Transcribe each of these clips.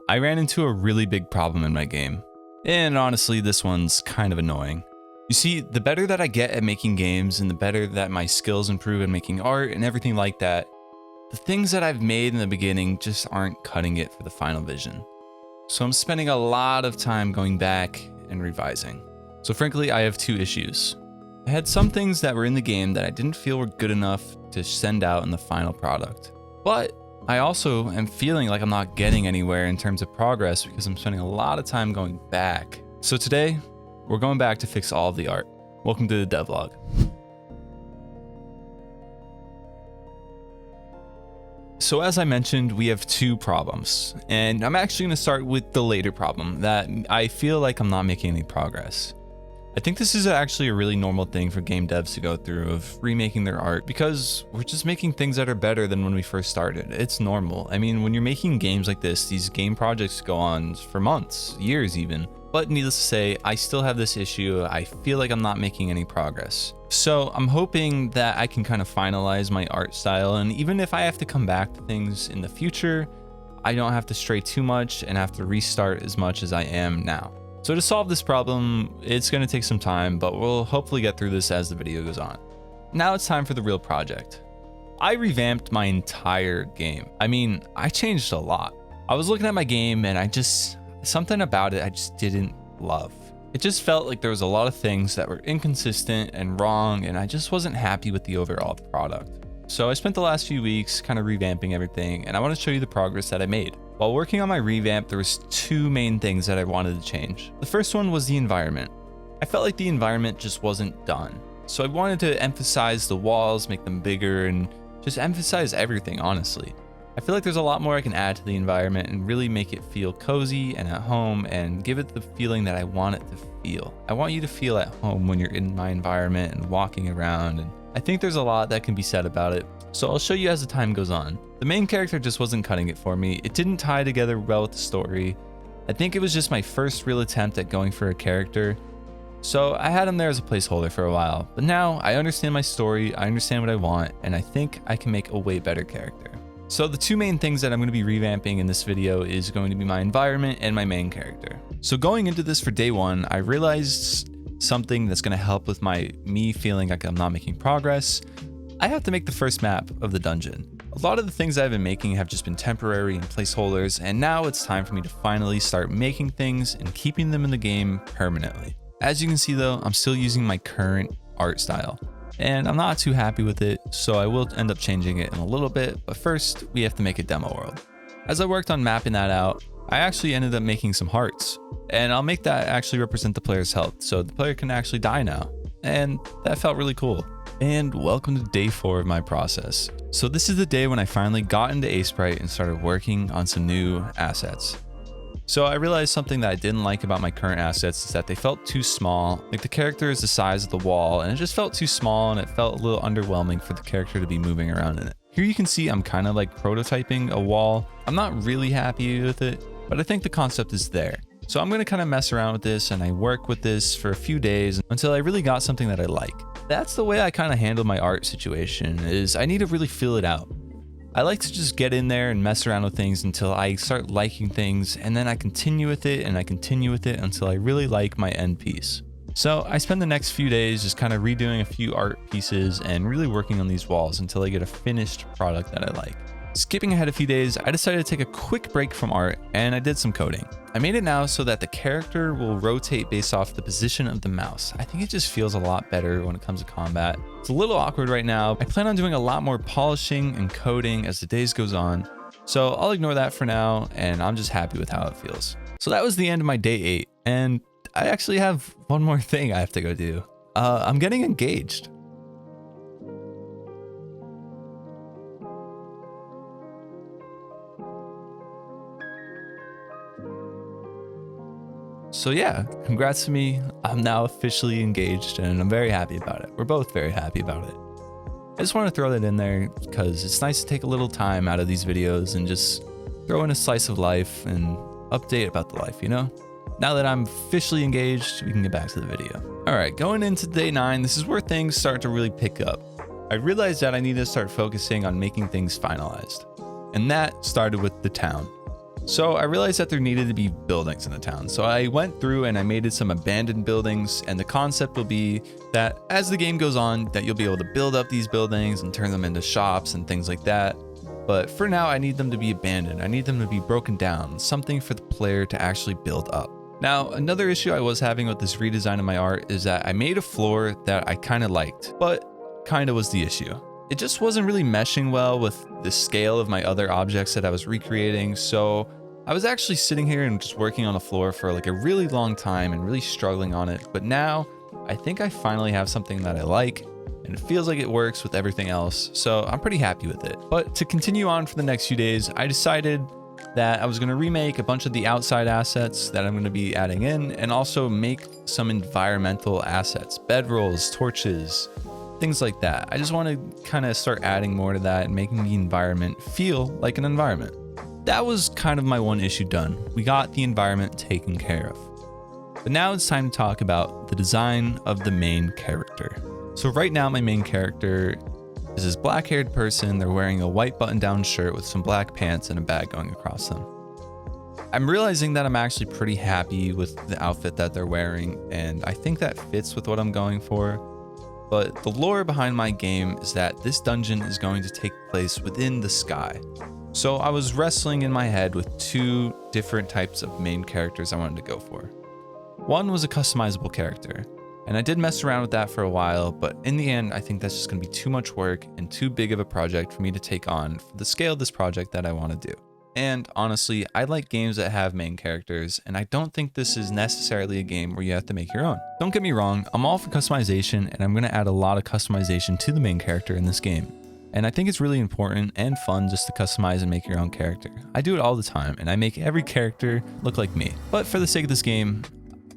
I ran into a really big problem in my game. And honestly, this one's kind of annoying. You see, the better that I get at making games and the better that my skills improve in making art and everything like that, the things that I've made in the beginning just aren't cutting it for the final vision. So I'm spending a lot of time going back and revising. So frankly, I have two issues. I had some things that were in the game that I didn't feel were good enough to send out in the final product. But I also am feeling like I'm not getting anywhere in terms of progress because I'm spending a lot of time going back. So today, we're going back to fix all of the art. Welcome to the devlog. So as I mentioned, we have two problems, and I'm actually going to start with the later problem that I feel like I'm not making any progress. I think this is actually a really normal thing for game devs to go through of remaking their art because we're just making things that are better than when we first started. It's normal. I mean, when you're making games like this, these game projects go on for months, years even. But needless to say, I still have this issue. I feel like I'm not making any progress. So I'm hoping that I can kind of finalize my art style, and even if I have to come back to things in the future, I don't have to stray too much and have to restart as much as I am now. So to solve this problem, it's going to take some time, but we'll hopefully get through this as the video goes on. Now it's time for the real project. I revamped my entire game. I mean, I changed a lot. I was looking at my game and something about it I just didn't love. It just felt like there was a lot of things that were inconsistent and wrong, and I just wasn't happy with the overall product. So I spent the last few weeks kind of revamping everything, and I want to show you the progress that I made. While working on my revamp, there was two main things that I wanted to change. The first one was the environment. I felt like the environment just wasn't done. So I wanted to emphasize the walls, make them bigger, and just emphasize everything, honestly. I feel like there's a lot more I can add to the environment and really make it feel cozy and at home and give it the feeling that I want it to feel. I want you to feel at home when you're in my environment and walking around, and I think there's a lot that can be said about it. So I'll show you as the time goes on. The main character just wasn't cutting it for me. It didn't tie together well with the story. I think it was just my first real attempt at going for a character. So I had him there as a placeholder for a while, but now I understand my story, I understand what I want, and I think I can make a way better character. So the two main things that I'm going to be revamping in this video is going to be my environment and my main character. So going into this for day one, I realized something that's going to help with me feeling like I'm not making progress. I have to make the first map of the dungeon. A lot of the things I've been making have just been temporary and placeholders, and now it's time for me to finally start making things and keeping them in the game permanently. As you can see though, I'm still using my current art style, and I'm not too happy with it, so I will end up changing it in a little bit, but first we have to make a demo world. As I worked on mapping that out, I actually ended up making some hearts, and I'll make that actually represent the player's health, so the player can actually die now, and that felt really cool. And welcome to day 4 of my process. So this is the day when I finally got into Sprite and started working on some new assets. So I realized something that I didn't like about my current assets is that they felt too small. Like the character is the size of the wall, and it just felt too small, and it felt a little underwhelming for the character to be moving around in it. Here you can see I'm kind of like prototyping a wall. I'm not really happy with it, but I think the concept is there. So I'm going to kind of mess around with this, and I work with this for a few days until I really got something that I like. That's the way I kind of handle my art situation, is I need to really feel it out. I like to just get in there and mess around with things until I start liking things, and then I continue with it and I continue with it until I really like my end piece. So I spend the next few days just kind of redoing a few art pieces and really working on these walls until I get a finished product that I like. Skipping ahead a few days, I decided to take a quick break from art and I did some coding. I made it now so that the character will rotate based off the position of the mouse. I think it just feels a lot better when it comes to combat. It's a little awkward right now. I plan on doing a lot more polishing and coding as the days goes on. So I'll ignore that for now, and I'm just happy with how it feels. So that was the end of my day 8, and I actually have one more thing I have to go do. I'm getting engaged. So yeah, congrats to me. I'm now officially engaged and I'm very happy about it. We're both very happy about it. I just want to throw that in there because it's nice to take a little time out of these videos and just throw in a slice of life and update about the life, you know? Now that I'm officially engaged, we can get back to the video. All right, going into day 9, this is where things start to really pick up. I realized that I need to start focusing on making things finalized. And that started with the town. So I realized that there needed to be buildings in the town. So I went through and I made some abandoned buildings, and the concept will be that as the game goes on, that you'll be able to build up these buildings and turn them into shops and things like that. But for now, I need them to be abandoned. I need them to be broken down, something for the player to actually build up. Now, another issue I was having with this redesign of my art is that I made a floor that I kind of liked, but kind of was the issue. It just wasn't really meshing well with the scale of my other objects that I was recreating, so I was actually sitting here and just working on the floor for like a really long time and really struggling on it. But now I think I finally have something that I like, and it feels like it works with everything else, so I'm pretty happy with it. But to continue on for the next few days, I decided that I was going to remake a bunch of the outside assets that I'm going to be adding in, and also make some environmental assets, bedrolls, torches, things like that. I just want to kind of start adding more to that and making the environment feel like an environment. That was kind of my one issue done. We got the environment taken care of. But now it's time to talk about the design of the main character. So right now my main character is this black-haired person. They're wearing a white button-down shirt with some black pants and a bag going across them. I'm realizing that I'm actually pretty happy with the outfit that they're wearing, and I think that fits with what I'm going for. But the lore behind my game is that this dungeon is going to take place within the sky. So I was wrestling in my head with two different types of main characters I wanted to go for. One was a customizable character, and I did mess around with that for a while, but in the end, I think that's just going to be too much work and too big of a project for me to take on for the scale of this project that I want to do. And honestly, I like games that have main characters, and I don't think this is necessarily a game where you have to make your own. Don't get me wrong, I'm all for customization, and I'm going to add a lot of customization to the main character in this game. And I think it's really important and fun just to customize and make your own character. I do it all the time, and I make every character look like me. But for the sake of this game,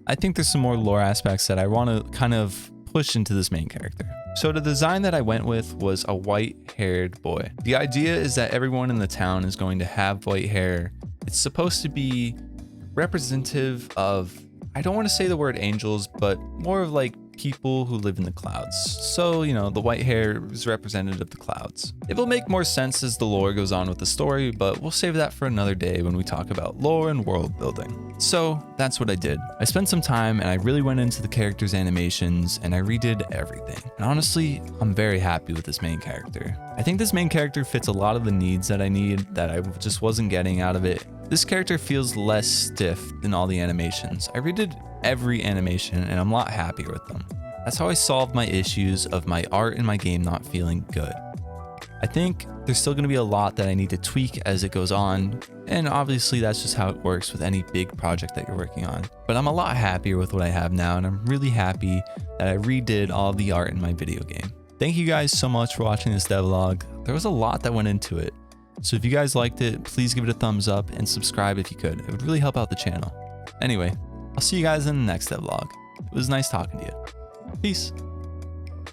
I think there's some more lore aspects that I want to kind of push into this main character. So the design that I went with was a white-haired boy. The idea is that everyone in the town is going to have white hair. It's supposed to be representative of, I don't want to say the word angels, but more of like people who live in the clouds. So, you know, the white hair is representative of the clouds. It will make more sense as the lore goes on with the story, but we'll save that for another day when we talk about lore and world building. So that's what I did. I spent some time and I really went into the character's animations and I redid everything. And honestly, I'm very happy with this main character. I think this main character fits a lot of the needs that I need that I just wasn't getting out of it. This character feels less stiff than all the animations. I redid every animation and I'm a lot happier with them. That's how I solved my issues of my art and my game not feeling good. I think there's still going to be a lot that I need to tweak as it goes on, and obviously that's just how it works with any big project that you're working on. But I'm a lot happier with what I have now, and I'm really happy that I redid all of the art in my video game. Thank you guys so much for watching this devlog. There was a lot that went into it. So if you guys liked it, please give it a thumbs up and subscribe if you could. It would really help out the channel. Anyway, I'll see you guys in the next devlog. It was nice talking to you. Peace.